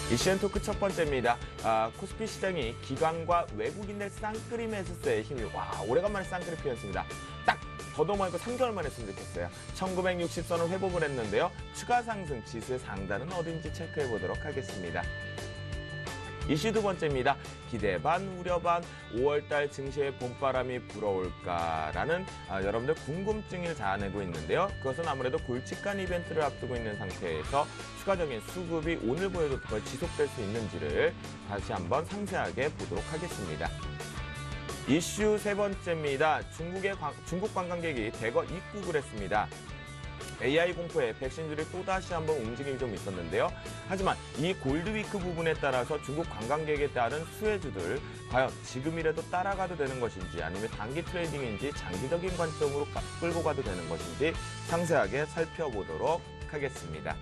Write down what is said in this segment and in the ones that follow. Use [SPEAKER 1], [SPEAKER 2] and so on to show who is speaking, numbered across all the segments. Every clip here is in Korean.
[SPEAKER 1] 이슈엔 토크 첫 번째입니다. 코스피 시장이 기관과 외국인들 쌍끌이 매수세에 힘이 오래간만에 쌍끌이 피었습니다. 딱 더도 말고 3개월 만에 했으면 좋겠어요. 1960선을 회복을 했는데요. 추가 상승 지수의 상단은 어딘지 체크해 보도록 하겠습니다. 이슈 두 번째입니다. 기대 반 우려 반 5월달 증시에 봄바람이 불어올까라는 여러분들 궁금증을 자아내고 있는데요. 그것은 아무래도 굵직한 이벤트를 앞두고 있는 상태에서 추가적인 수급이 오늘 보여줬던 걸 지속될 수 있는지를 다시 한번 상세하게 보도록 하겠습니다. 이슈 세 번째입니다. 중국 관광객이 대거 입국을 했습니다. AI 공포에 백신들이 또다시 한번 움직임이 좀 있었는데요. 하지만 이 골드위크 부분에 따라서 중국 관광객에 따른 수혜주들 과연 지금이라도 따라가도 되는 것인지 아니면 단기 트레이딩인지 장기적인 관점으로 끌고 가도 되는 것인지 상세하게 살펴보도록 하겠습니다.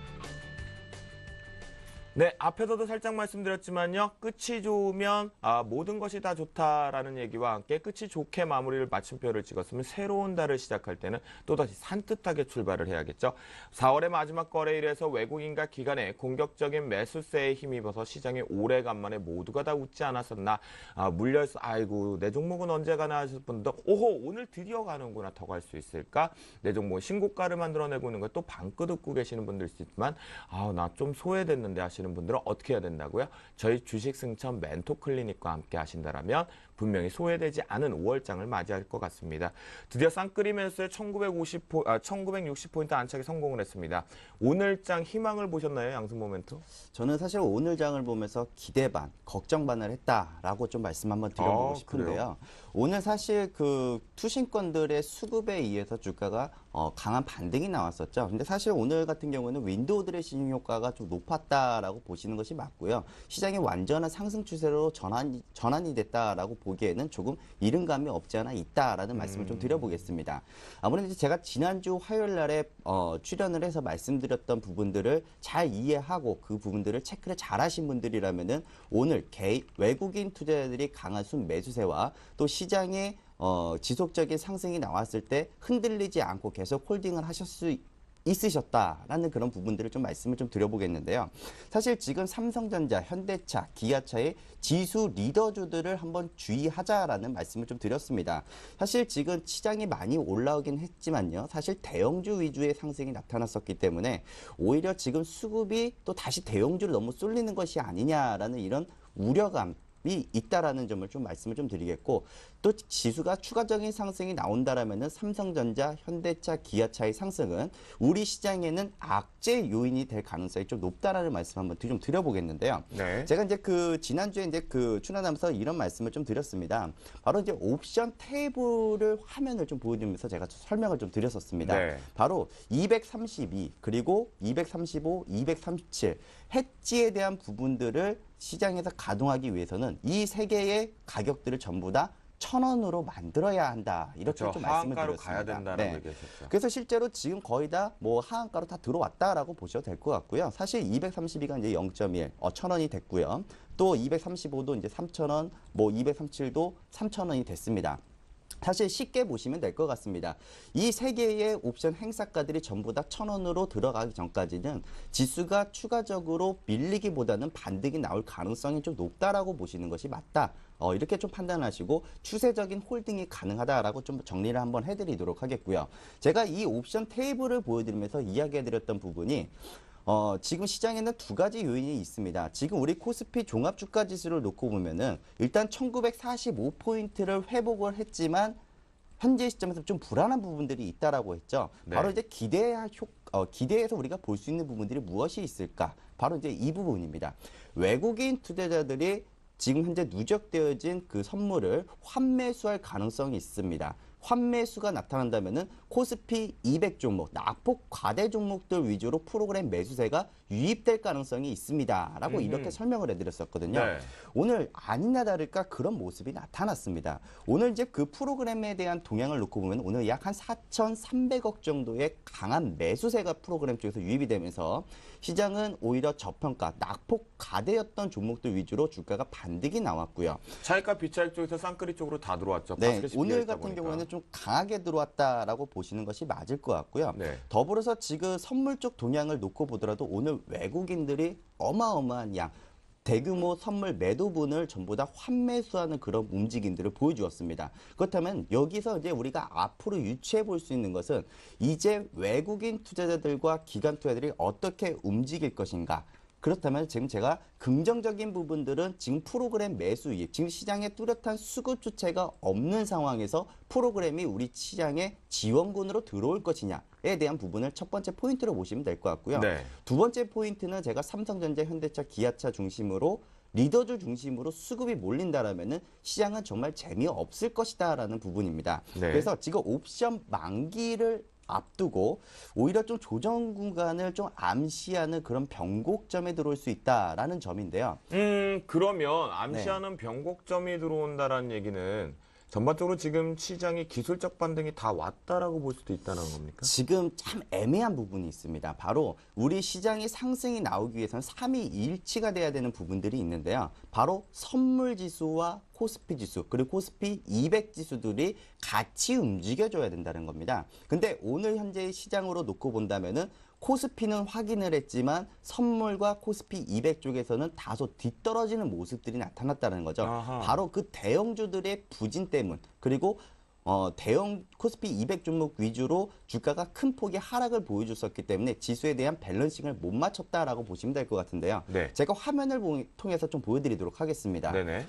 [SPEAKER 1] 네, 앞에서도 살짝 말씀드렸지만요. 끝이 좋으면 모든 것이 다 좋다라는 얘기와 함께 끝이 좋게 마무리를 마침표를 찍었으면 새로운 달을 시작할 때는 또다시 산뜻하게 출발을 해야겠죠. 4월의 마지막 거래일에서 외국인과 기관의 공격적인 매수세에 힘입어서 시장이 오래간만에 모두가 다 웃지 않았었나. 물려서 아이고 내 종목은 언제 가나 하실 분도 오호 오늘 드디어 가는구나 더 갈 수 있을까. 내 종목은 신고가를 만들어내고 있는 걸 또 방긋 웃고 계시는 분들 있지만 나 좀 소외됐는데 하시는 분들은 어떻게 해야 된다고요? 저희 주식승천 멘토클리닉과 함께 하신다면 분명히 소외되지 않은 5월장을 맞이할 것 같습니다. 드디어 쌍끌이 매수에 1960포인트 안착에 성공을 했습니다. 오늘장 희망을 보셨나요? 양승 모멘트?
[SPEAKER 2] 저는 사실 오늘장을 보면서 기대 반, 걱정 반을 했다라고 좀 말씀 한번 드려보고 싶은데요.
[SPEAKER 1] 그래요?
[SPEAKER 2] 오늘 사실 그 투신권들의 수급에 의해서 주가가 강한 반등이 나왔었죠. 근데 사실 오늘 같은 경우는 윈도우 드레싱 효과가 좀 높았다라고 보시는 것이 맞고요. 시장이 완전한 상승 추세로 전환이 됐다라고 보기에는 조금 이른감이 없지 않아 있다라는 말씀을 좀 드려보겠습니다. 아무래도 제가 지난주 화요일 날에 출연을 해서 말씀드렸던 부분들을 잘 이해하고 그 부분들을 체크를 잘 하신 분들이라면은 오늘 외국인 투자자들이 강한 순 매수세와 또 시장의 지속적인 상승이 나왔을 때 흔들리지 않고 계속 홀딩을 하실 수 있으셨다라는 그런 부분들을 좀 말씀을 좀 드려보겠는데요. 사실 지금 삼성전자, 현대차, 기아차의 지수 리더주들을 한번 주의하자라는 말씀을 좀 드렸습니다. 사실 지금 시장이 많이 올라오긴 했지만요. 사실 대형주 위주의 상승이 나타났었기 때문에 오히려 지금 수급이 또 다시 대형주를 너무 쏠리는 것이 아니냐라는 이런 우려감 이 있다라는 점을 좀 말씀을 좀 드리겠고 또 지수가 추가적인 상승이 나온다라면은 삼성전자, 현대차, 기아차의 상승은 우리 시장에는 악재 요인이 될 가능성이 좀 높다라는 말씀 한번 좀 드려보겠는데요.
[SPEAKER 1] 네.
[SPEAKER 2] 제가 이제 지난주에 이제 출연하면서 이런 말씀을 좀 드렸습니다. 바로 이제 옵션 테이블을 화면을 좀 보여드리면서 제가 설명을 좀 드렸었습니다.
[SPEAKER 1] 네.
[SPEAKER 2] 바로 232 그리고 235, 237 해지에 대한 부분들을 시장에서 가동하기 위해서는 이 세 개의 가격들을 전부 다 1,000원으로 만들어야 한다. 이렇게
[SPEAKER 1] 그렇죠.
[SPEAKER 2] 좀 말씀을
[SPEAKER 1] 하한가로
[SPEAKER 2] 드렸습니다.
[SPEAKER 1] 가야 된다는 얘기하셨죠.
[SPEAKER 2] 그래서 실제로 지금 거의 다 뭐 하한가로 다 들어왔다라고 보셔도 될 것 같고요. 사실 232가 이제 0.1, 1,000원이 됐고요. 또 235도 이제 3,000원, 뭐 237도 3,000원이 됐습니다. 사실 쉽게 보시면 될 것 같습니다. 이 세 개의 옵션 행사가들이 전부 다 1,000원으로 들어가기 전까지는 지수가 추가적으로 밀리기보다는 반등이 나올 가능성이 좀 높다라고 보시는 것이 맞다. 이렇게 좀 판단하시고 추세적인 홀딩이 가능하다라고 좀 정리를 한번 해드리도록 하겠고요. 제가 이 옵션 테이블을 보여드리면서 이야기해드렸던 부분이 지금 시장에는 두 가지 요인이 있습니다. 지금 우리 코스피 종합주가지수를 놓고 보면은 일단 1945포인트를 회복을 했지만 현재 시점에서 좀 불안한 부분들이 있다라고 했죠.
[SPEAKER 1] 네.
[SPEAKER 2] 바로 이제 기대해서 우리가 볼 수 있는 부분들이 무엇이 있을까? 바로 이제 이 부분입니다. 외국인 투자자들이 지금 현재 누적되어진 그 선물을 환매수할 가능성이 있습니다. 환매수가 나타난다면은 코스피 200 종목, 낙폭 과대 종목들 위주로 프로그램 매수세가 유입될 가능성이 있습니다라고 이렇게 설명을 해드렸었거든요.
[SPEAKER 1] 네.
[SPEAKER 2] 오늘 아니나 다를까 그런 모습이 나타났습니다. 오늘 이제 그 프로그램에 대한 동향을 놓고 보면 오늘 약 한 4,300억 정도의 강한 매수세가 프로그램 쪽에서 유입이 되면서 시장은 오히려 저평가, 낙폭 가대였던 종목들 위주로 주가가 반등이 나왔고요.
[SPEAKER 1] 차익과 비차익 쪽에서 쌍끌이 쪽으로 다 들어왔죠.
[SPEAKER 2] 네,
[SPEAKER 1] 바스켓이
[SPEAKER 2] 오늘
[SPEAKER 1] 비어있다
[SPEAKER 2] 같은
[SPEAKER 1] 보니까.
[SPEAKER 2] 경우에는 좀 강하게 들어왔다라고 보시는 것이 맞을 것 같고요.
[SPEAKER 1] 네.
[SPEAKER 2] 더불어서 지금 선물 쪽 동향을 놓고 보더라도 오늘 외국인들이 어마어마한 양, 대규모 선물 매도분을 전부 다 환매수하는 그런 움직임들을 보여주었습니다. 그렇다면 여기서 이제 우리가 앞으로 유추해 볼 수 있는 것은 이제 외국인 투자자들과 기관 투자자들이 어떻게 움직일 것인가. 그렇다면 지금 제가 긍정적인 부분들은 지금 프로그램 매수 이익, 지금 시장에 뚜렷한 수급 주체가 없는 상황에서 프로그램이 우리 시장에 지원군으로 들어올 것이냐에 대한 부분을 첫 번째 포인트로 보시면 될 것 같고요.
[SPEAKER 1] 네.
[SPEAKER 2] 두 번째 포인트는 제가 삼성전자, 현대차, 기아차 중심으로 리더주 중심으로 수급이 몰린다라면은 시장은 정말 재미없을 것이다라는 부분입니다.
[SPEAKER 1] 네.
[SPEAKER 2] 그래서 지금 옵션 만기를 앞두고 오히려 좀 조정 구간을 좀 암시하는 그런 변곡점에 들어올 수 있다라는 점인데요.
[SPEAKER 1] 그러면 암시하는 변곡점이 들어온다라는 얘기는 전반적으로 지금 시장의 기술적 반등이 다 왔다라고 볼 수도 있다는 겁니까?
[SPEAKER 2] 지금 참 애매한 부분이 있습니다. 바로 우리 시장의 상승이 나오기 위해서는 3위 일치가 돼야 되는 부분들이 있는데요. 바로 선물 지수와 코스피 지수 그리고 코스피 200 지수들이 같이 움직여줘야 된다는 겁니다. 근데 오늘 현재의 시장으로 놓고 본다면은 코스피는 확인을 했지만 선물과 코스피 200 쪽에서는 다소 뒤떨어지는 모습들이 나타났다는 거죠.
[SPEAKER 1] 아하.
[SPEAKER 2] 바로 그 대형주들의 부진 때문 그리고 대형 코스피 200 종목 위주로 주가가 큰 폭의 하락을 보여줬었기 때문에 지수에 대한 밸런싱을 못 맞췄다라고 보시면 될 것 같은데요.
[SPEAKER 1] 네.
[SPEAKER 2] 제가 화면을 통해서 좀 보여드리도록 하겠습니다.
[SPEAKER 1] 네네.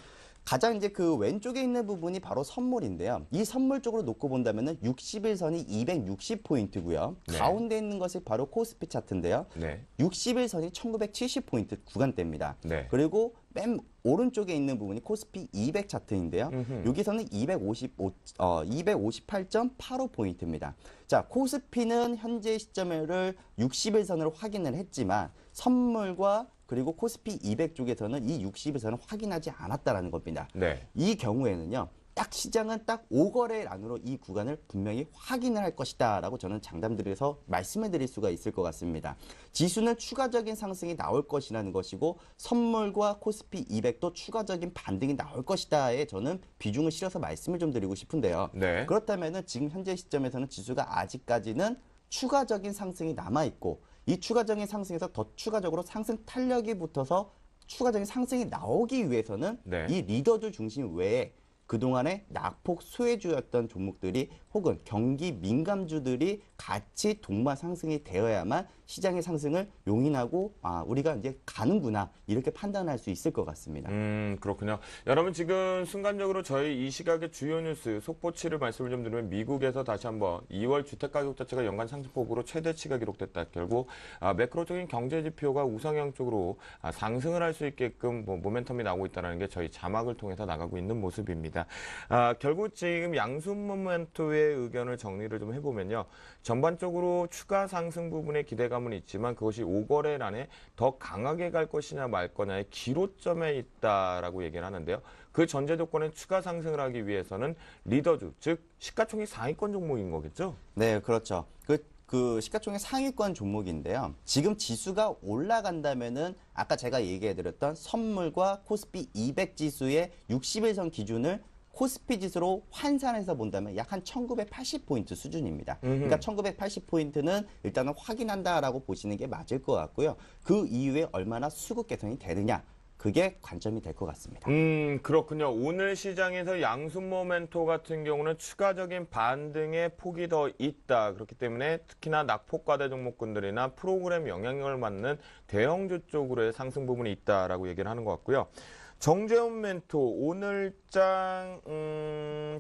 [SPEAKER 2] 가장 이제 그 왼쪽에 있는 부분이 바로 선물인데요. 이 선물 쪽으로 놓고 본다면은 60일선이 260포인트고요.
[SPEAKER 1] 네.
[SPEAKER 2] 가운데 있는 것이 바로 코스피 차트인데요.
[SPEAKER 1] 네.
[SPEAKER 2] 60일선이 1970포인트 구간대입니다.
[SPEAKER 1] 네.
[SPEAKER 2] 그리고 맨 오른쪽에 있는 부분이 코스피 200 차트인데요.
[SPEAKER 1] 음흠.
[SPEAKER 2] 여기서는 258.85포인트입니다. 자, 코스피는 현재 시점을 60일선으로 확인을 했지만 선물과 그리고 코스피 200 쪽에서는 이 60일선을 확인하지 않았다라는 겁니다.
[SPEAKER 1] 네.
[SPEAKER 2] 이 경우에는요. 딱 시장은 딱 5거래일 안으로 이 구간을 분명히 확인을 할 것이다 라고 저는 장담드려서 말씀을 드릴 수가 있을 것 같습니다. 지수는 추가적인 상승이 나올 것이라는 것이고 선물과 코스피 200도 추가적인 반등이 나올 것이다에 저는 비중을 실어서 말씀을 좀 드리고 싶은데요.
[SPEAKER 1] 네.
[SPEAKER 2] 그렇다면 지금 현재 시점에서는 지수가 아직까지는 추가적인 상승이 남아있고 이 추가적인 상승에서 더 추가적으로 상승 탄력이 붙어서 추가적인 상승이 나오기 위해서는
[SPEAKER 1] 네.
[SPEAKER 2] 이 리더주 중심 외에 그동안에 낙폭 소외주였던 종목들이 혹은 경기 민감주들이 같이 동반 상승이 되어야만 시장의 상승을 용인하고 우리가 이제 가는구나 이렇게 판단할 수 있을 것 같습니다.
[SPEAKER 1] 그렇군요. 여러분 지금 순간적으로 저희 이 시각의 주요 뉴스 속보치를 말씀을 좀 드리면 미국에서 다시 한번 2월 주택가격 자체가 연간 상승폭으로 최대치가 기록됐다. 결국 매크로적인 경제 지표가 우상향 쪽으로 상승을 할 수 있게끔 모멘텀이 나오고 있다는 게 저희 자막을 통해서 나가고 있는 모습입니다. 결국 지금 양수 모멘토의 의견을 정리를 좀 해보면요. 전반적으로 추가 상승 부분에 기대감은 있지만 그것이 5거래일 안에 더 강하게 갈 것이냐 말 거냐의 기로점에 있다라고 얘기를 하는데요. 그 전제 조건에 추가 상승을 하기 위해서는 리더주, 즉 시가총액 상위권 종목인 거겠죠?
[SPEAKER 2] 네, 그렇죠. 그 시가총액 상위권 종목인데요. 지금 지수가 올라간다면은 아까 제가 얘기해드렸던 선물과 코스피 200 지수의 60일선 기준을 코스피 지수로 환산해서 본다면 약 한 1980포인트 수준입니다. 그러니까 1980포인트는 일단은 확인한다라고 보시는 게 맞을 것 같고요. 그 이후에 얼마나 수급 개선이 되느냐. 그게 관점이 될 것 같습니다.
[SPEAKER 1] 그렇군요. 오늘 시장에서 양수 모멘토 같은 경우는 추가적인 반등의 폭이 더 있다. 그렇기 때문에 특히나 낙폭과대 종목군들이나 프로그램 영향력을 받는 대형주 쪽으로의 상승 부분이 있다라고 얘기를 하는 것 같고요. 정재훈 멘토 오늘장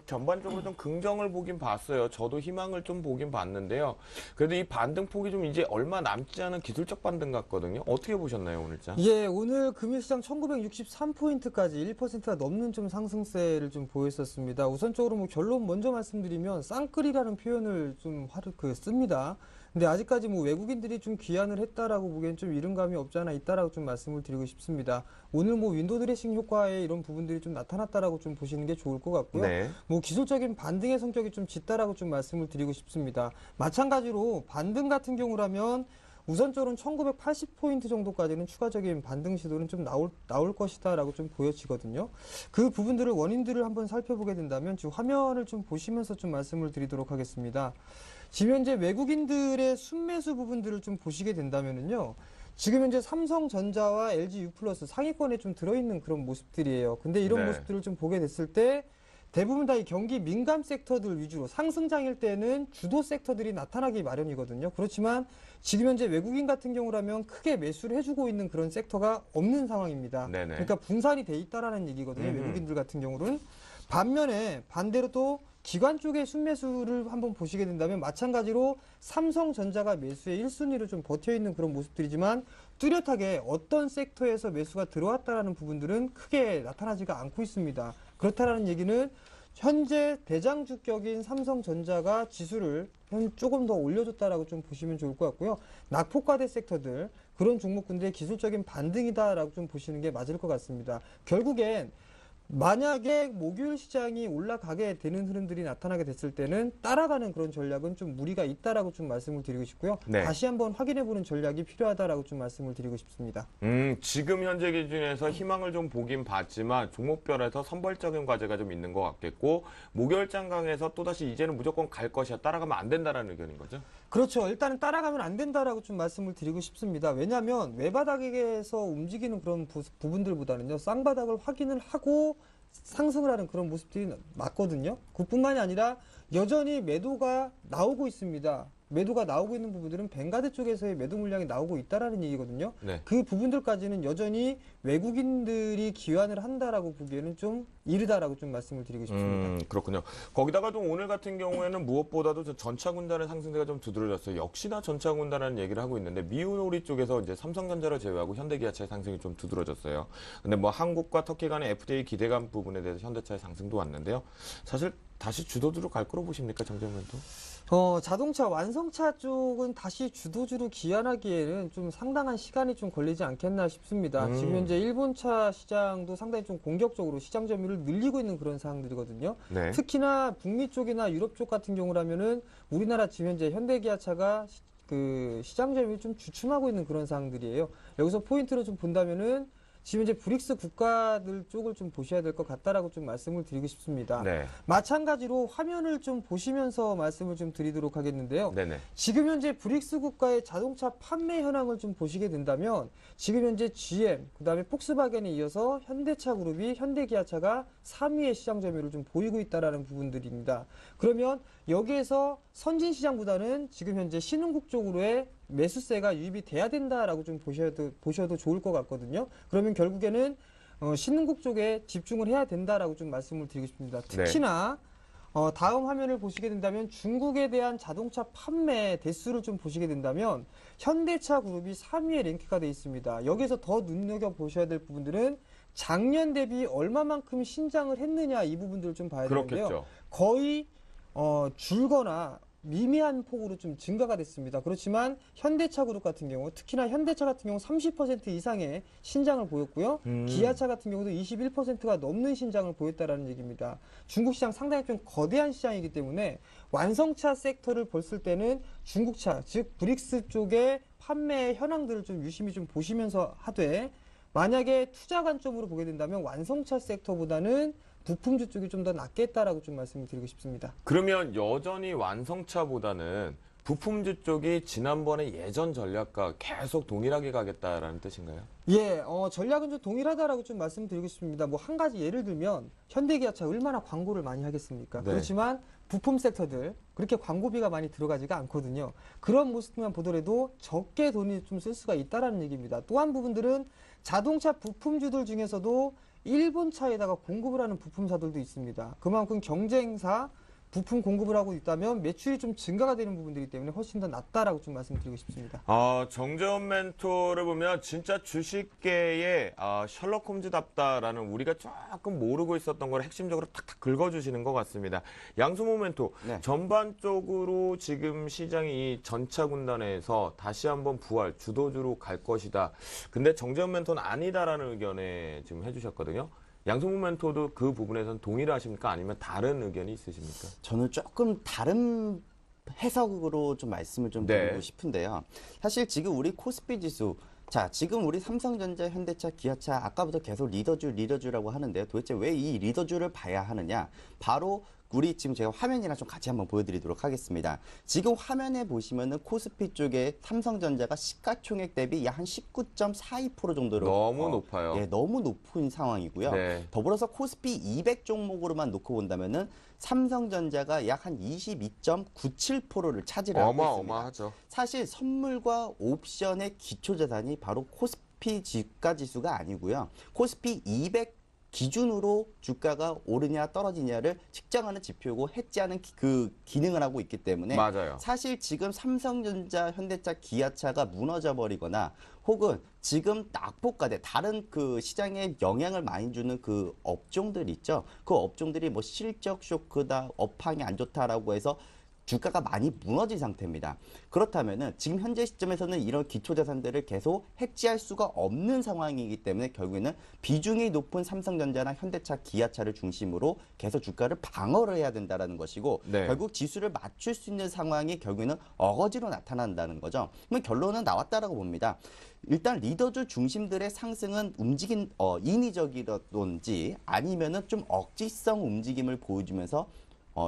[SPEAKER 1] 전반적으로 좀 긍정을 보긴 봤어요. 저도 희망을 좀 보긴 봤는데요. 그래도 이 반등폭이 좀 이제 얼마 남지 않은 기술적 반등 같거든요. 어떻게 보셨나요, 오늘장?
[SPEAKER 3] 예, 오늘 금일시장 1963포인트까지 1%가 넘는 좀 상승세를 좀 보였었습니다. 우선적으로 뭐 결론 먼저 말씀드리면 쌍끌이라는 표현을 좀 씁니다. 근데 아직까지 뭐 외국인들이 좀 귀환을 했다라고 보기엔 좀 이른 감이 없지 않아 있다라고 좀 말씀을 드리고 싶습니다. 오늘 뭐 윈도우 드레싱 효과에 이런 부분들이 좀 나타났다라고 좀 보시는 게 좋을 것 같고요.
[SPEAKER 1] 네.
[SPEAKER 3] 뭐 기술적인 반등의 성격이 좀 짙다라고 좀 말씀을 드리고 싶습니다. 마찬가지로 반등 같은 경우라면 우선적으로는 1980포인트 정도까지는 추가적인 반등 시도는 좀 나올 것이다라고 좀 보여지거든요. 그 부분들을 원인들을 한번 살펴보게 된다면 지금 화면을 좀 보시면서 좀 말씀을 드리도록 하겠습니다. 지금 현재 외국인들의 순매수 부분들을 좀 보시게 된다면은요. 지금 현재 삼성전자와 LG U+ 상위권에 좀 들어있는 그런 모습들이에요. 근데 이런
[SPEAKER 1] 네.
[SPEAKER 3] 모습들을 좀 보게 됐을 때 대부분 다 이 경기 민감 섹터들 위주로 상승장일 때는 주도 섹터들이 나타나기 마련이거든요. 그렇지만 지금 현재 외국인 같은 경우라면 크게 매수를 해주고 있는 그런 섹터가 없는 상황입니다.
[SPEAKER 1] 네네.
[SPEAKER 3] 그러니까 분산이 돼 있다라는 얘기거든요. 외국인들 같은 경우는. 반면에 반대로 또 기관 쪽의 순매수를 한번 보시게 된다면 마찬가지로 삼성전자가 매수의 1순위로 좀 버텨 있는 그런 모습들이지만 뚜렷하게 어떤 섹터에서 매수가 들어왔다라는 부분들은 크게 나타나지가 않고 있습니다. 그렇다라는 얘기는 현재 대장주격인 삼성전자가 지수를 조금 더 올려줬다라고 좀 보시면 좋을 것 같고요. 낙폭과대 섹터들 그런 종목군들의 기술적인 반등이다라고 좀 보시는 게 맞을 것 같습니다. 결국엔 만약에 목요일 시장이 올라가게 되는 흐름들이 나타나게 됐을 때는 따라가는 그런 전략은 좀 무리가 있다라고 좀 말씀을 드리고 싶고요.
[SPEAKER 1] 네.
[SPEAKER 3] 다시 한번 확인해보는 전략이 필요하다라고 좀 말씀을 드리고 싶습니다.
[SPEAKER 1] 지금 현재 기준에서 희망을 좀 보긴 봤지만 종목별에서 선별적인 과제가 좀 있는 것 같겠고 목요일 장강에서 또다시 이제는 무조건 갈 것이야 따라가면 안 된다라는 의견인 거죠?
[SPEAKER 3] 그렇죠. 일단은 따라가면 안 된다라고 좀 말씀을 드리고 싶습니다. 왜냐하면 외바닥에서 움직이는 그런 부분들보다는요. 쌍바닥을 확인을 하고 상승을 하는 그런 모습들이 맞거든요. 그뿐만이 아니라 여전히 매도가 나오고 있습니다. 매도가 나오고 있는 부분들은 뱅가드 쪽에서의 매도 물량이 나오고 있다라는 얘기거든요.
[SPEAKER 1] 네.
[SPEAKER 3] 그 부분들까지는 여전히 외국인들이 기환을 한다라고 보기에는 좀 이르다라고 좀 말씀을 드리고 싶습니다.
[SPEAKER 1] 그렇군요. 거기다가 좀 오늘 같은 경우에는 무엇보다도 전차군단의 상승세가 좀 두드러졌어요. 역시나 전차군단이라는 얘기를 하고 있는데 미우놀이 쪽에서 이제 삼성전자를 제외하고 현대기아차의 상승이 좀 두드러졌어요. 근데 뭐 한국과 터키 간의 FTA 기대감 부분에 대해서 현대차의 상승도 왔는데요. 사실 다시 주도주로 갈 거로 보십니까, 정정면도?
[SPEAKER 3] 자동차 완성차 쪽은 다시 주도주로 기한하기에는 좀 상당한 시간이 좀 걸리지 않겠나 싶습니다. 지금 현재 일본차 시장도 상당히 좀 공격적으로 시장 점유율을 늘리고 있는 그런 상황들이거든요.
[SPEAKER 1] 네.
[SPEAKER 3] 특히나 북미 쪽이나 유럽 쪽 같은 경우라면은 우리나라 지금 현재 현대기아차가 그 시장 점유율을 좀 주춤하고 있는 그런 상황들이에요. 여기서 포인트로 좀 본다면은 지금 이제 브릭스 국가들 쪽을 좀 보셔야 될 것 같다라고 좀 말씀을 드리고 싶습니다.
[SPEAKER 1] 네.
[SPEAKER 3] 마찬가지로 화면을 좀 보시면서 말씀을 좀 드리도록 하겠는데요.
[SPEAKER 1] 네네.
[SPEAKER 3] 지금 현재 브릭스 국가의 자동차 판매 현황을 좀 보시게 된다면 지금 현재 GM, 그다음에 폭스바겐에 이어서 현대차 그룹이 현대기아차가 3위의 시장 점유율을 좀 보이고 있다라는 부분들입니다. 그러면 여기에서 선진 시장보다는 지금 현재 신흥국 쪽으로의 매수세가 유입이 돼야 된다라고 좀 보셔도 좋을 것 같거든요. 그러면 결국에는 신흥국 쪽에 집중을 해야 된다라고 좀 말씀을 드리고 싶습니다. 특히나 다음 화면을 보시게 된다면 중국에 대한 자동차 판매 대수를 좀 보시게 된다면 현대차 그룹이 3위에 랭크가 되어 있습니다. 여기서 더 눈여겨보셔야 될 부분들은 작년 대비 얼마만큼 신장을 했느냐 이 부분들을 좀 봐야 되는데요.
[SPEAKER 1] 그렇겠죠.
[SPEAKER 3] 거의 줄거나 미미한 폭으로 좀 증가가 됐습니다. 그렇지만 현대차 그룹 같은 경우, 특히나 현대차 같은 경우 30% 이상의 신장을 보였고요. 기아차 같은 경우도 21%가 넘는 신장을 보였다라는 얘기입니다. 중국 시장 상당히 좀 거대한 시장이기 때문에 완성차 섹터를 봤을 때는 중국차, 즉 브릭스 쪽의 판매 현황들을 좀 유심히 좀 보시면서 하되 만약에 투자 관점으로 보게 된다면 완성차 섹터보다는 부품주 쪽이 좀 더 낫겠다라고 좀 말씀을 드리고 싶습니다.
[SPEAKER 1] 그러면 여전히 완성차보다는 부품주 쪽이 지난번에 예전 전략과 계속 동일하게 가겠다라는 뜻인가요?
[SPEAKER 3] 예, 전략은 좀 동일하다라고 좀 말씀드리고 싶습니다. 뭐 한 가지 예를 들면 현대기아차 얼마나 광고를 많이 하겠습니까?
[SPEAKER 1] 네.
[SPEAKER 3] 그렇지만 부품 섹터들 그렇게 광고비가 많이 들어가지가 않거든요. 그런 모습만 보더라도 적게 돈이 좀 쓸 수가 있다라는 얘기입니다. 또 한 부분들은 자동차 부품주들 중에서도 일본 차에다가 공급을 하는 부품사들도 있습니다. 그만큼 경쟁사 부품 공급을 하고 있다면 매출이 좀 증가가 되는 부분들이기 때문에 훨씬 더 낫다라고 좀 말씀드리고 싶습니다.
[SPEAKER 1] 정재원 멘토를 보면 진짜 주식계의 셜록 홈즈답다라는 우리가 조금 모르고 있었던 걸 핵심적으로 탁탁 긁어주시는 것 같습니다. 양수모 멘토,
[SPEAKER 2] 네.
[SPEAKER 1] 전반적으로 지금 시장이 이 전차 군단에서 다시 한번 부활, 주도주로 갈 것이다. 근데 정재원 멘토는 아니다라는 의견에 지금 해주셨거든요. 양승문 멘토도 그 부분에서는 동의를 하십니까? 아니면 다른 의견이 있으십니까?
[SPEAKER 2] 저는 조금 다른 해석으로 좀 말씀을 좀 드리고
[SPEAKER 1] 네.
[SPEAKER 2] 싶은데요. 사실 지금 우리 코스피 지수, 자, 지금 우리 삼성전자, 현대차, 기아차 아까부터 계속 리더주라고 하는데요. 도대체 왜 이 리더주를 봐야 하느냐? 바로 우리 지금 제가 화면이랑 좀 같이 한번 보여드리도록 하겠습니다. 지금 화면에 보시면은 코스피 쪽에 삼성전자가 시가총액 대비 약 한 19.42% 정도로
[SPEAKER 1] 너무 높아요.
[SPEAKER 2] 예, 너무 높은 상황이고요.
[SPEAKER 1] 네.
[SPEAKER 2] 더불어서 코스피 200 종목으로만 놓고 본다면은 삼성전자가 약 한 22.97%를 차지하고 있습니다.
[SPEAKER 1] 어마어마하죠.
[SPEAKER 2] 사실 선물과 옵션의 기초자산이 바로 코스피 주가 지수가 아니고요. 코스피 200 기준으로 주가가 오르냐 떨어지냐를 측정하는 지표고 해지하는 그 기능을 하고 있기 때문에
[SPEAKER 1] 맞아요.
[SPEAKER 2] 사실 지금 삼성전자, 현대차, 기아차가 무너져 버리거나 혹은 지금 낙폭과대 다른 그 시장에 영향을 많이 주는 그 업종들 있죠. 그 업종들이 뭐 실적 쇼크다, 업황이 안 좋다라고 해서 주가가 많이 무너진 상태입니다. 그렇다면은 지금 현재 시점에서는 이런 기초자산들을 계속 해지할 수가 없는 상황이기 때문에 결국에는 비중이 높은 삼성전자나 현대차, 기아차를 중심으로 계속 주가를 방어를 해야 된다라는 것이고
[SPEAKER 1] 네.
[SPEAKER 2] 결국 지수를 맞출 수 있는 상황이 결국에는 어거지로 나타난다는 거죠. 그러면 결론은 나왔다라고 봅니다. 일단 리더주 중심들의 상승은 인위적이라든지 아니면은 좀 억지성 움직임을 보여주면서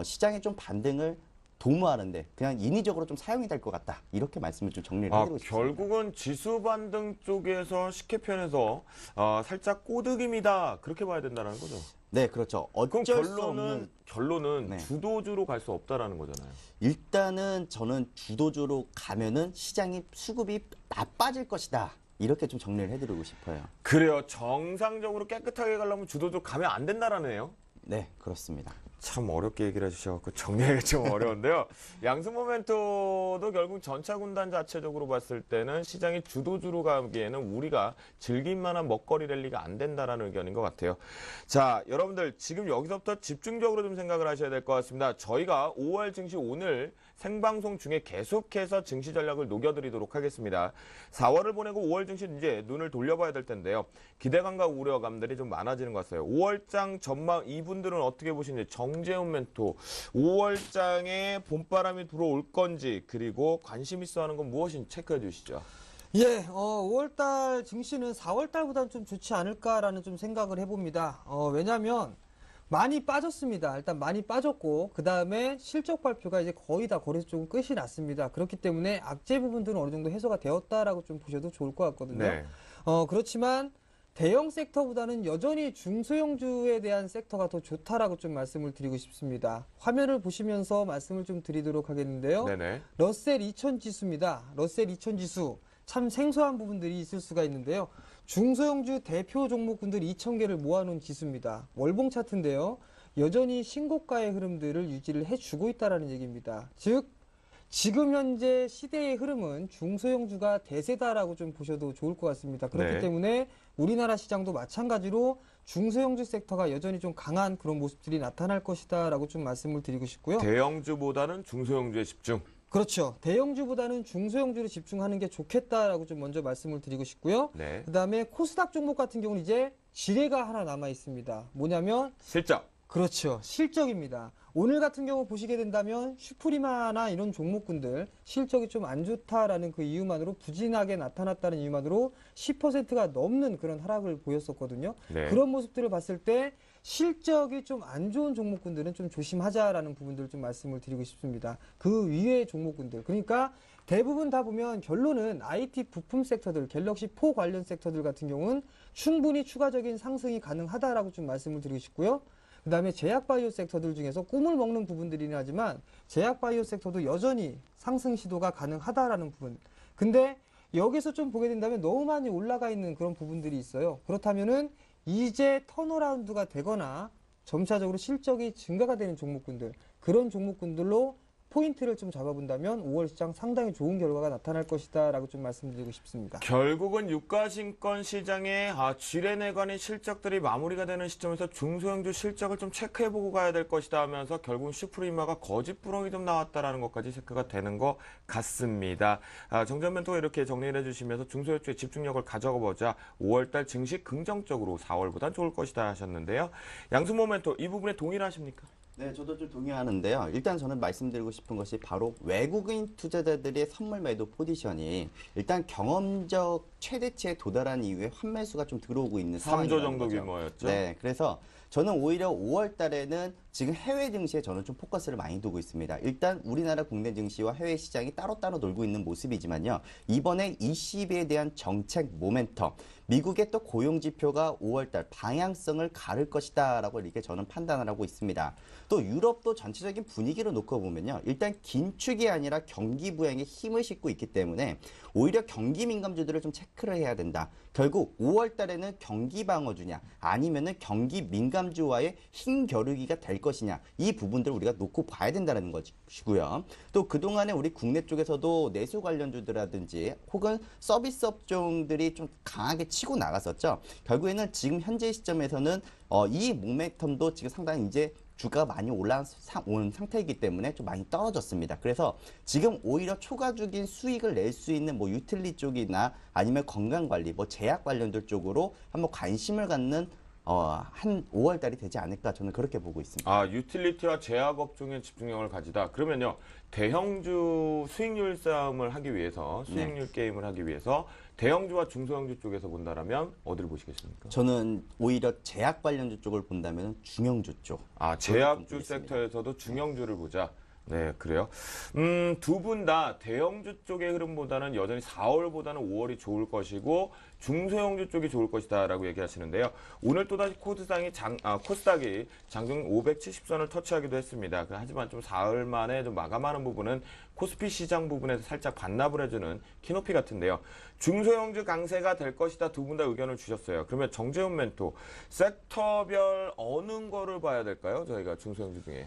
[SPEAKER 2] 시장의 좀 반등을 도모하는데 그냥 인위적으로 좀 사용이 될 것 같다. 이렇게 말씀을 좀 정리를 해드리고 싶습니다.
[SPEAKER 1] 결국은 지수 반등 쪽에서 쉽게 표현해서 살짝 꼬드김이다. 그렇게 봐야 된다는 거죠.
[SPEAKER 2] 네, 그렇죠.
[SPEAKER 1] 그럼
[SPEAKER 2] 어쩔 수 없는
[SPEAKER 1] 결론은
[SPEAKER 2] 네.
[SPEAKER 1] 주도주로 갈 수 없다라는 거잖아요.
[SPEAKER 2] 일단은 저는 주도주로 가면은 시장이 수급이 나빠질 것이다. 이렇게 좀 정리를 해드리고 싶어요.
[SPEAKER 1] 그래요. 정상적으로 깨끗하게 가려면 주도주 가면 안 된다라네요.
[SPEAKER 2] 네, 그렇습니다.
[SPEAKER 1] 참 어렵게 얘기를 해주셔서 정리하기 좀 어려운데요. 양승 모멘토도 결국 전차 군단 자체적으로 봤을 때는 시장이 주도주로 가기에는 우리가 즐길 만한 먹거리 랠리가 안 된다라는 의견인 것 같아요. 자, 여러분들 지금 여기서부터 집중적으로 좀 생각을 하셔야 될 것 같습니다. 저희가 5월 증시 오늘 생방송 중에 계속해서 증시 전략을 녹여드리도록 하겠습니다. 4월을 보내고 5월 증시 이제 눈을 돌려봐야 될 텐데요. 기대감과 우려감들이 좀 많아지는 것 같아요. 5월장 전망 이분들은 어떻게 보시는지 정재훈 멘토 5월장에 봄바람이 불어올 건지 그리고 관심 있어 하는 건 무엇인지 체크해 주시죠.
[SPEAKER 3] 예, 5월달 증시는 4월달보다는 좀 좋지 않을까라는 좀 생각을 해봅니다. 왜냐하면 많이 빠졌습니다. 일단 많이 빠졌고 그 다음에 실적 발표가 이제 거의 다 거래소 쪽은 끝이 났습니다. 그렇기 때문에 악재 부분들은 어느 정도 해소가 되었다라고 좀 보셔도 좋을 것 같거든요.
[SPEAKER 1] 네.
[SPEAKER 3] 그렇지만 대형 섹터보다는 여전히 중소형주에 대한 섹터가 더 좋다라고 좀 말씀을 드리고 싶습니다. 화면을 보시면서 말씀을 좀 드리도록 하겠는데요.
[SPEAKER 1] 네네.
[SPEAKER 3] 러셀 2000 지수입니다. 러셀 2000 지수. 참 생소한 부분들이 있을 수가 있는데요. 중소형주 대표 종목군들 2,000개를 모아놓은 지수입니다. 월봉 차트인데요. 여전히 신고가의 흐름들을 유지를 해주고 있다는 얘기입니다. 즉 지금 현재 시대의 흐름은 중소형주가 대세다라고 좀 보셔도 좋을 것 같습니다. 그렇기
[SPEAKER 1] 네.
[SPEAKER 3] 때문에 우리나라 시장도 마찬가지로 중소형주 섹터가 여전히 좀 강한 그런 모습들이 나타날 것이다라고 좀 말씀을 드리고 싶고요.
[SPEAKER 1] 대형주보다는 중소형주에 집중.
[SPEAKER 3] 그렇죠. 대형주보다는 중소형주로 집중하는 게 좋겠다라고 좀 먼저 말씀을 드리고 싶고요.
[SPEAKER 1] 네.
[SPEAKER 3] 그다음에 코스닥 종목 같은 경우는 이제 지뢰가 하나 남아 있습니다. 뭐냐면
[SPEAKER 1] 실적.
[SPEAKER 3] 그렇죠. 실적입니다. 오늘 같은 경우 보시게 된다면 슈프리마나 이런 종목군들 실적이 좀 안 좋다라는 그 이유만으로 부진하게 나타났다는 이유만으로 10%가 넘는 그런 하락을 보였었거든요.
[SPEAKER 1] 네.
[SPEAKER 3] 그런 모습들을 봤을 때 실적이 좀 안 좋은 종목군들은 좀 조심하자라는 부분들을 좀 말씀을 드리고 싶습니다. 그 위의 종목군들. 그러니까 대부분 다 보면 결론은 IT 부품 섹터들, 갤럭시 4 관련 섹터들 같은 경우는 충분히 추가적인 상승이 가능하다라고 좀 말씀을 드리고 싶고요. 그 다음에 제약바이오 섹터들 중에서 꿈을 먹는 부분들이긴 하지만 제약바이오 섹터도 여전히 상승 시도가 가능하다라는 부분. 근데 여기서 좀 보게 된다면 너무 많이 올라가 있는 그런 부분들이 있어요. 그렇다면은 이제 턴어라운드가 되거나 점차적으로 실적이 증가가 되는 종목군들, 그런 종목군들로 포인트를 좀 잡아본다면 5월 시장 상당히 좋은 결과가 나타날 것이다라고 좀 말씀드리고 싶습니다.
[SPEAKER 1] 결국은 유가증권 시장의 지뢰내관의 실적들이 마무리가 되는 시점에서 중소형주 실적을 좀 체크해보고 가야 될 것이다 하면서 결국은 슈프리마가 거짓부렁이 좀 나왔다라는 것까지 체크가 되는 것 같습니다. 정전 멘토가 이렇게 정리를 해주시면서 중소형주의 집중력을 가져가 보자 5월달 증시 긍정적으로 4월보다 좋을 것이다 하셨는데요. 양승모 멘토 이 부분에 동의하십니까?
[SPEAKER 2] 네, 저도 좀 동의하는데요. 일단 저는 말씀드리고 싶은 것이 바로 외국인 투자자들의 선물 매도 포지션이 일단 경험적 최대치에 도달한 이후에 환매수가 좀 들어오고 있는 상황이라는
[SPEAKER 1] 3조 정도
[SPEAKER 2] 거죠.
[SPEAKER 1] 규모였죠.
[SPEAKER 2] 네, 그래서 저는 오히려 5월 달에는 지금 해외 증시에 저는 좀 포커스를 많이 두고 있습니다. 일단 우리나라 국내 증시와 해외 시장이 따로따로 놀고 있는 모습이지만요. 이번에 ECB에 대한 정책 모멘텀, 미국의 또 고용 지표가 5월달 방향성을 가를 것이다라고 이렇게 저는 판단을 하고 있습니다. 또 유럽도 전체적인 분위기를 놓고 보면요. 일단 긴축이 아니라 경기 부양에 힘을 싣고 있기 때문에 오히려 경기 민감주들을 좀 체크를 해야 된다. 결국 5월 달에는 경기 방어주냐 아니면은 경기 민감주와의 힘 겨루기가 될 것이냐 이 부분들을 우리가 놓고 봐야 된다는 것이고요. 또 그동안에 우리 국내 쪽에서도 내수 관련주들이라든지 혹은 서비스 업종들이 좀 강하게 치고 나갔었죠. 결국에는 지금 현재 시점에서는 이 모멘텀도 지금 상당히 이제 주가가 많이 올라온 상태이기 때문에 좀 많이 떨어졌습니다. 그래서 지금 오히려 초과적인 수익을 낼 수 있는 뭐 유틸리 쪽이나 아니면 건강관리, 뭐 제약 관련들 쪽으로 한번 관심을 갖는 한 5월 달이 되지 않을까 저는 그렇게 보고 있습니다.
[SPEAKER 1] 아, 유틸리티와 제약 업종에 집중력을 가지다. 그러면요, 대형주 수익률 싸움을 하기 위해서, 수익률 게임을 하기 위해서 대형주와 중소형주 쪽에서 본다라면 어디를 보시겠습니까?
[SPEAKER 2] 저는 오히려 제약 관련주 쪽을 본다면 중형주 쪽.
[SPEAKER 1] 아, 제약주 섹터에서도 중형주를 보자. 네, 그래요. 두 분 다 대형주 쪽의 흐름보다는 여전히 4월보다는 5월이 좋을 것이고 중소형주 쪽이 좋을 것이다라고 얘기하시는데요. 오늘 또다시 코스닥이 장중 570선을 터치하기도 했습니다. 하지만 좀 사흘 만에 좀 마감하는 부분은 코스피 시장 부분에서 살짝 반납을 해주는 키높이 같은데요. 중소형주 강세가 될 것이다. 두 분 다 의견을 주셨어요. 그러면 정재훈 멘토, 섹터별 어느 거를 봐야 될까요? 저희가 중소형주 중에.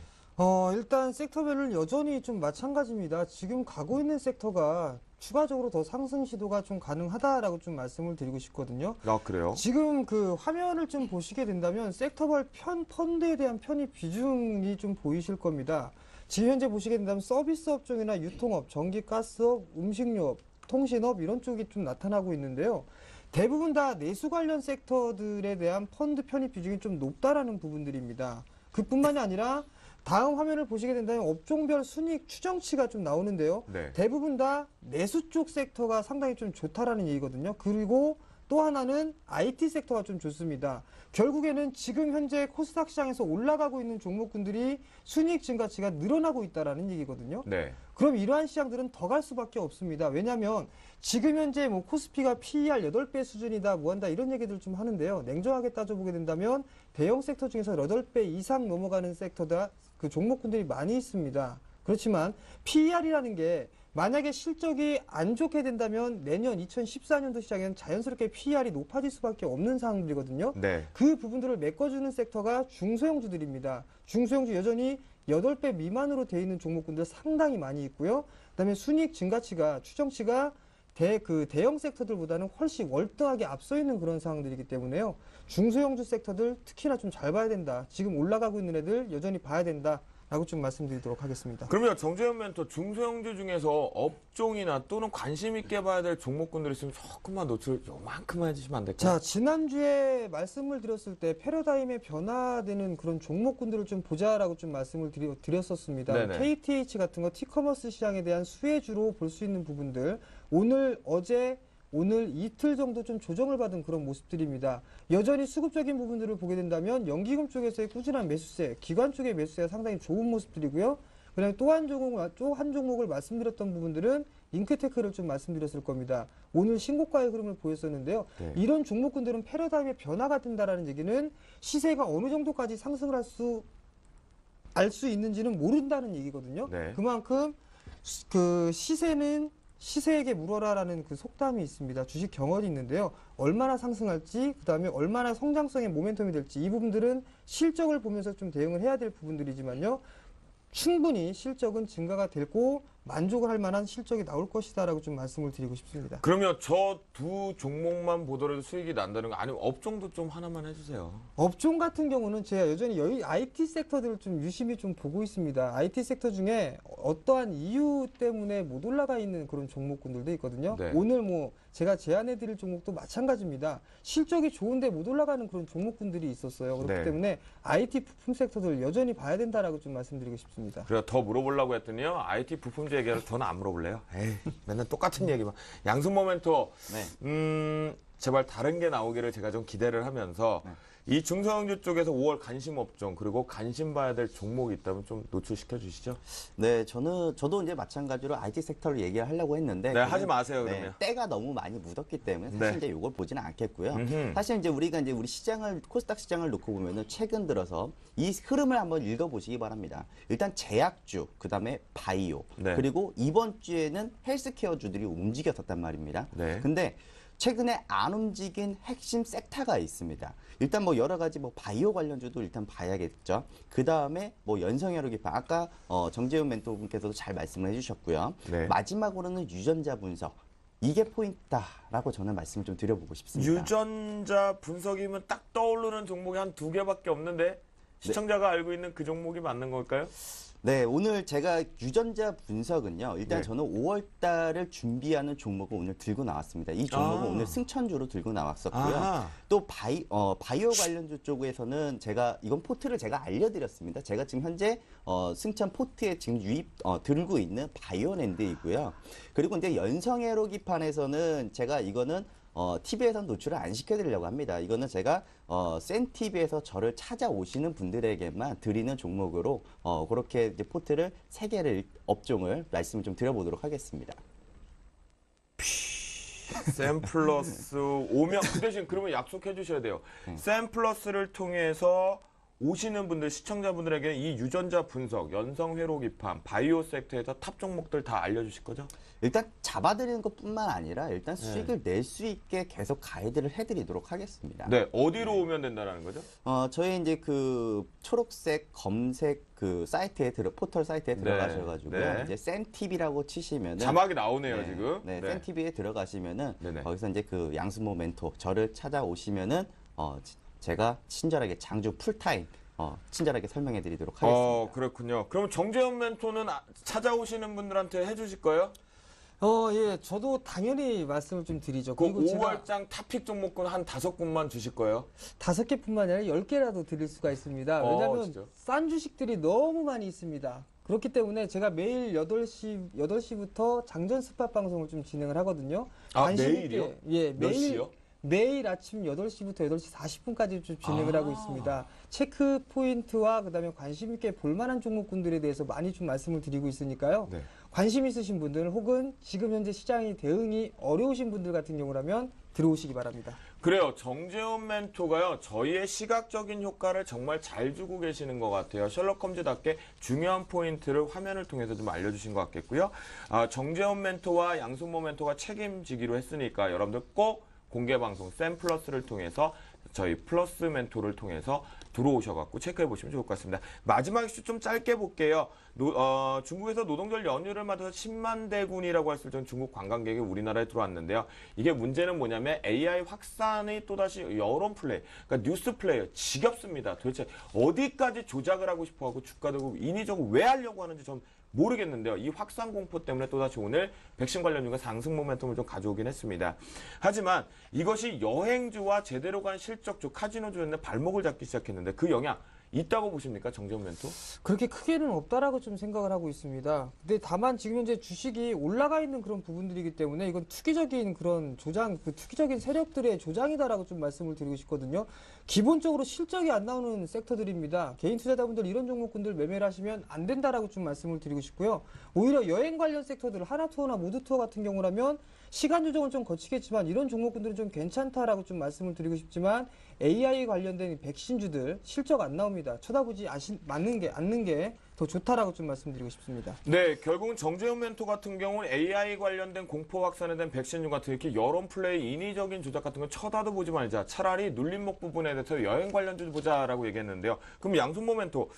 [SPEAKER 3] 일단 섹터별은 여전히 좀 마찬가지입니다. 지금 가고 있는 섹터가 추가적으로 더 상승 시도가 좀 가능하다라고 좀 말씀을 드리고 싶거든요.
[SPEAKER 1] 아, 그래요?
[SPEAKER 3] 지금 그 화면을 좀 보시게 된다면 섹터별 펀드에 대한 편입 비중이 좀 보이실 겁니다. 지금 현재 보시게 된다면 서비스 업종이나 유통업, 전기, 가스업, 음식료업, 통신업 이런 쪽이 좀 나타나고 있는데요. 대부분 다 내수 관련 섹터들에 대한 펀드 편입 비중이 좀 높다라는 부분들입니다. 그뿐만이 아니라 다음 화면을 보시게 된다면 업종별 순이익 추정치가 좀 나오는데요.
[SPEAKER 1] 네.
[SPEAKER 3] 대부분 다 내수 쪽 섹터가 상당히 좀 좋다라는 얘기거든요. 그리고 또 하나는 IT 섹터가 좀 좋습니다. 결국에는 지금 현재 코스닥 시장에서 올라가고 있는 종목군들이 순이익 증가치가 늘어나고 있다라는 얘기거든요.
[SPEAKER 1] 네.
[SPEAKER 3] 그럼 이러한 시장들은 더 갈 수밖에 없습니다. 왜냐하면 지금 현재 뭐 코스피가 PER 8배 수준이다, 뭐한다 이런 얘기들 좀 하는데요. 냉정하게 따져보게 된다면 대형 섹터 중에서 8배 이상 넘어가는 섹터다 그 종목군들이 많이 있습니다. 그렇지만 PER이라는 게 만약에 실적이 안 좋게 된다면 내년 2014년도 시장에는 자연스럽게 PER이 높아질 수밖에 없는 상황들이거든요.
[SPEAKER 1] 네.
[SPEAKER 3] 그 부분들을 메꿔주는 섹터가 중소형주들입니다. 중소형주 여전히 8배 미만으로 돼 있는 종목군들 상당히 많이 있고요. 그다음에 순이익 증가치가 추정치가 대형 섹터들보다는 훨씬 월등하게 앞서 있는 그런 상황들이기 때문에요. 중소형주 섹터들 특히나 좀 잘 봐야 된다. 지금 올라가고 있는 애들 여전히 봐야 된다. 라고 좀 말씀드리도록 하겠습니다.
[SPEAKER 1] 그러면 정재현 멘토 중소형주 중에서 업종이나 또는 관심 있게 봐야 될 종목군들 있으면 조금만 노출 요만큼만 해주시면 안 될까요?
[SPEAKER 3] 자, 지난주에 말씀을 드렸을 때 패러다임에 변화되는 그런 종목군들을 좀 보자라고 좀 말씀을 드렸었습니다.
[SPEAKER 1] 네네.
[SPEAKER 3] KTH 같은 거 티커머스 시장에 대한 수혜주로 볼 수 있는 부분들 오늘, 어제, 오늘 이틀 정도 좀 조정을 받은 그런 모습들입니다. 여전히 수급적인 부분들을 보게 된다면 연기금 쪽에서의 꾸준한 매수세, 기관 쪽의 매수세가 상당히 좋은 모습들이고요. 그다음에 또 한 종목을 말씀드렸던 부분들은 잉크테크를 좀 말씀드렸을 겁니다. 오늘 신고가의 흐름을 보였었는데요.
[SPEAKER 1] 네.
[SPEAKER 3] 이런 종목군들은 패러다임의 변화가 된다라는 얘기는 시세가 어느 정도까지 상승을 알 수 있는지는 모른다는 얘기거든요.
[SPEAKER 1] 네.
[SPEAKER 3] 그만큼 그 시세에게 물어라라는 그 속담이 있습니다. 주식 경언이 있는데요. 얼마나 상승할지, 그 다음에 얼마나 성장성의 모멘텀이 될지 이 부분들은 실적을 보면서 좀 대응을 해야 될 부분들이지만요. 충분히 실적은 증가가 되고 만족을 할 만한 실적이 나올 것이다라고 좀 말씀을 드리고 싶습니다.
[SPEAKER 1] 그러면 저 두 종목만 보더라도 수익이 난다는 거 아니면 업종도 좀 하나만 해주세요.
[SPEAKER 3] 업종 같은 경우는 제가 여전히 IT 섹터들을 좀 유심히 좀 보고 있습니다. IT 섹터 중에 어떠한 이유 때문에 못 올라가 있는 그런 종목군들도 있거든요.
[SPEAKER 1] 네.
[SPEAKER 3] 오늘 뭐 제가 제안해 드릴 종목도 마찬가지입니다. 실적이 좋은데 못 올라가는 그런 종목군들이 있었어요. 그렇기
[SPEAKER 1] 네.
[SPEAKER 3] 때문에 IT 부품 섹터들 여전히 봐야 된다라고 좀 말씀드리고 싶습니다.
[SPEAKER 1] 그래서 더 물어보려고 했더니요. IT 부품주 얘기를 저는 안 물어볼래요. 에이, 맨날 똑같은 얘기만. 양승모 멘토.
[SPEAKER 2] 네.
[SPEAKER 1] 제발 다른 게 나오기를 제가 좀 기대를 하면서 이 중소형주 쪽에서 5월 관심 업종 그리고 관심 봐야 될 종목이 있다면 좀 노출시켜 주시죠.
[SPEAKER 2] 네, 저도 이제 마찬가지로 IT 섹터를 얘기하려고 했는데
[SPEAKER 1] 네, 하지 마세요,
[SPEAKER 2] 네,
[SPEAKER 1] 그러면.
[SPEAKER 2] 때가 너무 많이 묻었기 때문에 사실
[SPEAKER 1] 네.
[SPEAKER 2] 이제 이걸 보지는 않겠고요.
[SPEAKER 1] 음흠.
[SPEAKER 2] 사실 이제 우리가 이제 우리 시장을 코스닥 시장을 놓고 보면은 최근 들어서 이 흐름을 한번 읽어보시기 바랍니다. 일단 제약주, 그다음에 바이오,
[SPEAKER 1] 네.
[SPEAKER 2] 그리고 이번 주에는 헬스케어주들이 움직였었단 말입니다.
[SPEAKER 1] 네.
[SPEAKER 2] 근데 최근에 안 움직인 핵심 섹터가 있습니다. 일단 뭐 여러 가지 뭐 바이오 관련주도 일단 봐야겠죠. 그 다음에 뭐 연성혈육기판 아까 정재훈 멘토분께서도 잘 말씀을 해주셨고요.
[SPEAKER 1] 네.
[SPEAKER 2] 마지막으로는 유전자 분석. 이게 포인트다라고 저는 말씀을 좀 드려보고 싶습니다.
[SPEAKER 1] 유전자 분석이면 딱 떠오르는 종목이 한 2개밖에 없는데 시청자가 알고 있는 그 종목이 맞는 걸까요?
[SPEAKER 2] 네, 오늘 제가 유전자 분석은요. 일단
[SPEAKER 1] 네.
[SPEAKER 2] 저는 5월 달을 준비하는 종목을 오늘 들고 나왔습니다. 이 종목은
[SPEAKER 1] 아.
[SPEAKER 2] 오늘 승천주로 들고 나왔었고요.
[SPEAKER 1] 아하.
[SPEAKER 2] 또 바이오 관련주 쪽에서는 제가 이건 포트를 제가 알려드렸습니다. 제가 지금 현재 승천 포트에 지금 들고 있는 바이오랜드이고요. 그리고 이제 연성애로기판에서는 제가 이거는 TV에서는 노출을 안 시켜드리려고 합니다. 이거는 제가 센TV에서 저를 찾아오시는 분들에게만 드리는 종목으로 그렇게 이제 포트를 3개를 업종을 말씀을 좀 드려보도록 하겠습니다.
[SPEAKER 1] 샘플러스 오면 그 대신 그러면 약속해 주셔야 돼요. 샘플러스를 통해서 오시는 분들, 시청자분들에게 이 유전자 분석, 연성회로기판, 바이오 섹터에서 탑 종목들 다 알려주실 거죠?
[SPEAKER 2] 일단 잡아드리는 것뿐만 아니라 일단 수익을 낼 수 있게 계속 가이드를 해드리도록 하겠습니다.
[SPEAKER 1] 네, 어디로 오면 된다는 거죠?
[SPEAKER 2] 저희 이제 그 초록색 검색 그 사이트에 포털 사이트에
[SPEAKER 1] 네,
[SPEAKER 2] 들어가셔가지고요.
[SPEAKER 1] 네.
[SPEAKER 2] 이제 센TV라고 치시면은
[SPEAKER 1] 자막이 나오네요,
[SPEAKER 2] 네,
[SPEAKER 1] 지금.
[SPEAKER 2] 네, 센TV에 들어가시면은
[SPEAKER 1] 네네.
[SPEAKER 2] 거기서 이제 그 양수모 멘토 저를 찾아오시면은 제가 친절하게 장주 풀타임 친절하게 설명해드리도록 하겠습니다.
[SPEAKER 1] 그렇군요. 그럼 정재현 멘토는 찾아오시는 분들한테 해주실 거예요?
[SPEAKER 3] 예, 저도 당연히 말씀을 좀 드리죠.
[SPEAKER 1] 그
[SPEAKER 3] 그리고 제가
[SPEAKER 1] 5월장 탑픽 종목군 한 5군만 주실 거예요?
[SPEAKER 3] 5개뿐만 아니라 10개라도 드릴 수가 있습니다. 왜냐하면
[SPEAKER 1] 진짜?
[SPEAKER 3] 싼 주식들이 너무 많이 있습니다. 그렇기 때문에 제가 매일 8시부터 장전 스팟 방송을 좀 진행을 하거든요.
[SPEAKER 1] 아,
[SPEAKER 3] 관심 있게-
[SPEAKER 1] 매일이요?
[SPEAKER 3] 예,
[SPEAKER 1] 몇 시요?
[SPEAKER 3] 매일 아침 8시부터 8시 40분까지 좀 진행을 하고 있습니다. 체크 포인트와 그다음에 관심 있게 볼 만한 종목군들에 대해서 많이 좀 말씀을 드리고 있으니까요.
[SPEAKER 1] 네.
[SPEAKER 3] 관심 있으신 분들 혹은 지금 현재 시장이 대응이 어려우신 분들 같은 경우라면 들어오시기 바랍니다.
[SPEAKER 1] 그래요. 정재훈 멘토가요. 저희의 시각적인 효과를 정말 잘 주고 계시는 것 같아요. 셜록 홈즈답게 중요한 포인트를 화면을 통해서 좀 알려주신 것 같겠고요. 정재훈 멘토와 양순모 멘토가 책임지기로 했으니까 여러분들 꼭 공개방송 샘플러스를 통해서 저희 플러스 멘토를 통해서 들어오셔갖고 체크해 보시면 좋을 것 같습니다. 마지막 이슈 좀 짧게 볼게요. 중국에서 노동절 연휴를 맞아서 10만 대군이라고 할 수 있는 중국 관광객이 우리나라에 들어왔는데요. 이게 문제는 뭐냐면 AI 확산이 또다시 여론 플레이, 그러니까 뉴스 플레이어 지겹습니다. 도대체 어디까지 조작을 하고 싶어하고 주가들 인위적으로 왜 하려고 하는지 좀 모르겠는데요. 이 확산 공포 때문에 또다시 오늘 백신 관련주가 상승 모멘텀을 좀 가져오긴 했습니다. 하지만 이것이 여행주와 제대로 간 실적주, 카지노주였는데 발목을 잡기 시작했는데 그 영향 있다고 보십니까? 정재훈 멘토?
[SPEAKER 3] 그렇게 크게는 없다라고 좀 생각을 하고 있습니다. 근데 다만 지금 현재 주식이 올라가 있는 그런 부분들이기 때문에 이건 투기적인 그런 조장, 그 투기적인 세력들의 조장이다라고 좀 말씀을 드리고 싶거든요. 기본적으로 실적이 안 나오는 섹터들입니다. 개인 투자자분들 이런 종목군들 매매를 하시면 안 된다라고 좀 말씀을 드리고 싶고요. 오히려 여행 관련 섹터들 하나투어나 모두투어 같은 경우라면 시간 조정은 좀 거치겠지만 이런 종목군들은 좀 괜찮다라고 좀 말씀을 드리고 싶지만 AI 관련된 백신주들 실적 안 나옵니다. 쳐다보지 않는 게 더 좋다라고 좀 말씀드리고 싶습니다.
[SPEAKER 1] 네, 결국은 정재훈 멘토 같은 경우는 AI 관련된 공포 확산에 대한 백신주 같은 이렇게 여론 플레이, 인위적인 조작 같은 건 쳐다도 보지 말자. 차라리 눌림목 부분에 대해서 여행 관련주 보자라고 얘기했는데요. 그럼 양순모 멘토,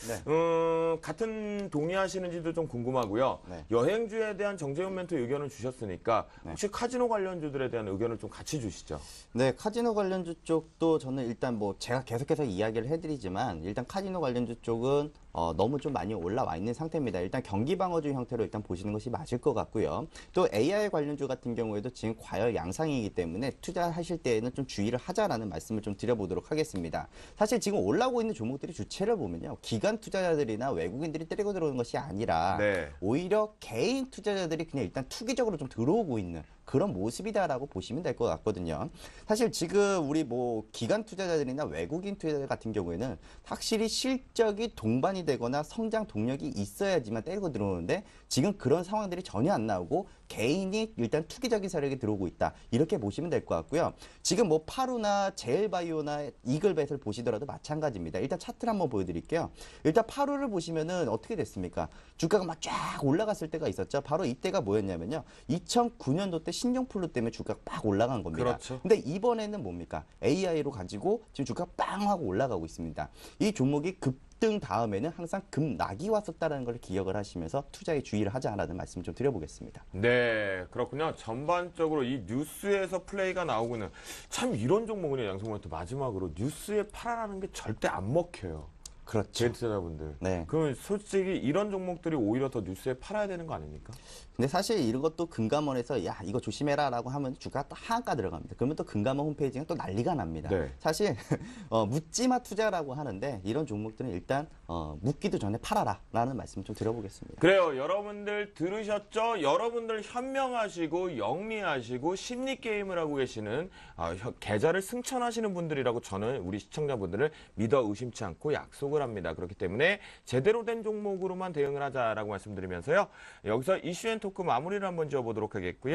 [SPEAKER 1] 같은 동의하시는지도 좀 궁금하고요.
[SPEAKER 2] 네.
[SPEAKER 1] 여행주에 대한 정재훈 멘토 의견을 주셨으니까 혹시 카지노 관련주들에 대한 의견을 좀 같이 주시죠.
[SPEAKER 2] 네, 카지노 관련주 쪽도 저는 일단 뭐 제가 계속해서 이야기를 해드리지만 일단 카지노 관련주 쪽은 너무 좀 많이 올라와 있는 상태입니다. 일단 경기 방어주 형태로 일단 보시는 것이 맞을 것 같고요. 또 AI 관련주 같은 경우에도 지금 과열 양상이기 때문에 투자하실 때에는 좀 주의를 하자라는 말씀을 좀 드려보도록 하겠습니다. 사실 지금 올라오고 있는 종목들이 주체를 보면요. 기관 투자자들이나 외국인들이 때리고 들어오는 것이 아니라
[SPEAKER 1] 네.
[SPEAKER 2] 오히려 개인 투자자들이 그냥 일단 투기적으로 좀 들어오고 있는 그런 모습이다라고 보시면 될 것 같거든요. 사실 지금 우리 뭐 기관 투자자들이나 외국인 투자자 같은 경우에는 확실히 실적이 동반이 되거나 성장 동력이 있어야지만 때리고 들어오는데 지금 그런 상황들이 전혀 안 나오고 개인이 일단 투기적인 세력이 들어오고 있다. 이렇게 보시면 될 것 같고요. 지금 뭐 파루나 제일바이오나 이글벳을 보시더라도 마찬가지입니다. 일단 차트를 한번 보여드릴게요. 일단 파루를 보시면은 어떻게 됐습니까? 주가가 막 쫙 올라갔을 때가 있었죠. 바로 이때가 뭐였냐면요. 2009년도 때 신종플루 때문에 주가가 막 올라간 겁니다.
[SPEAKER 1] 그렇죠.
[SPEAKER 2] 근데 이번에는 뭡니까? AI로 가지고 지금 주가가 빵 하고 올라가고 있습니다. 이 종목이 급등 다음에는 항상 급락이 왔었다는 걸 기억을 하시면서 투자에 주의를 하자라는 말씀 좀 드려보겠습니다.
[SPEAKER 1] 네, 그렇군요. 전반적으로 이 뉴스에서 플레이가 나오고는 참 이런 종목은요, 양성모한테 마지막으로 뉴스에 팔아라는 게 절대 안 먹혀요.
[SPEAKER 2] 그렇죠.
[SPEAKER 1] 제 투자자분들.
[SPEAKER 2] 네.
[SPEAKER 1] 그럼 솔직히 이런 종목들이 오히려 더 뉴스에 팔아야 되는 거 아닙니까?
[SPEAKER 2] 근데 사실 이런 것도 금감원에서 야 이거 조심해라라고 하면 주가가 또 하한가 들어갑니다. 그러면 또 금감원 홈페이지가 또 난리가 납니다.
[SPEAKER 1] 네.
[SPEAKER 2] 사실 묻지마 투자라고 하는데 이런 종목들은 일단 묻기도 전에 팔아라라는 말씀 좀 드려보겠습니다.
[SPEAKER 1] 그래요. 여러분들 들으셨죠? 여러분들 현명하시고 영리하시고 심리게임을 하고 계시는 계좌를 승천하시는 분들이라고 저는 우리 시청자분들을 믿어 의심치 않고 약속을 합니다. 그렇기 때문에 제대로 된 종목으로만 대응을 하자라고 말씀드리면서요. 여기서 이슈앤토크 마무리를 한번 지어보도록 하겠고요.